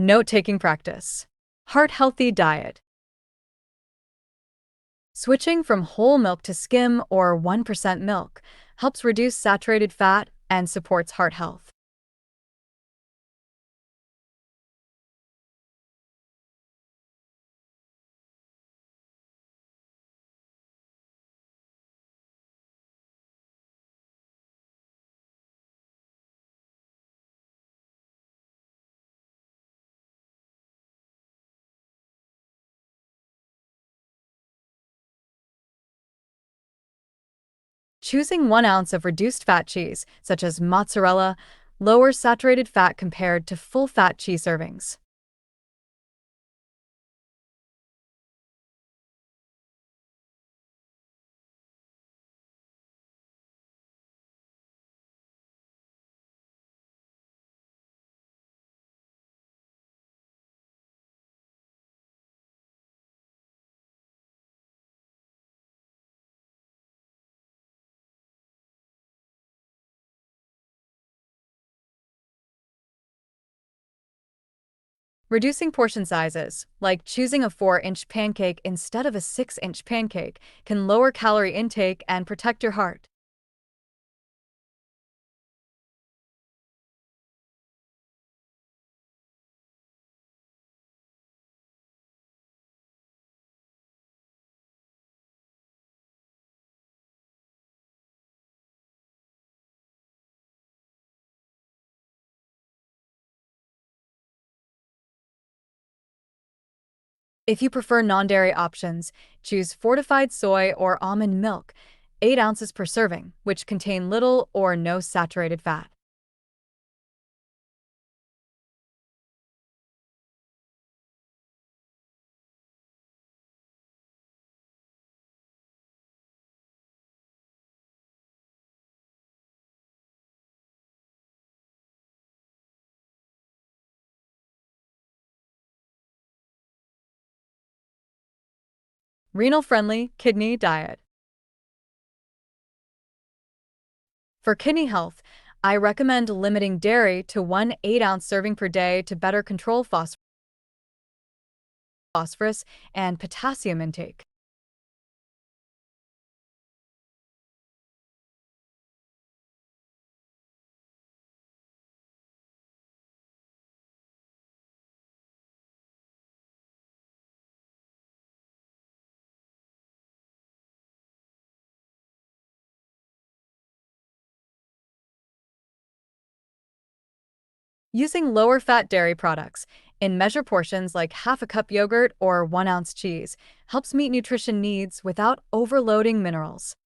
Note-taking practice. Heart-healthy diet. Switching from whole milk to skim or 1% milk helps reduce saturated fat and supports heart health. Choosing 1 ounce of reduced fat cheese, such as mozzarella, lowers saturated fat compared to full-fat cheese servings. Reducing portion sizes, like choosing a 4-inch pancake instead of a 6-inch pancake, can lower calorie intake and protect your heart. If you prefer non-dairy options, choose fortified soy or almond milk, 8 ounces per serving, which contain little or no saturated fat. Renal-friendly kidney diet. For kidney health, I recommend limiting dairy to 1 8-ounce serving per day to better control phosphorus and potassium intake. Using lower-fat dairy products in measure portions like half a cup yogurt or 1 ounce cheese helps meet nutrition needs without overloading minerals.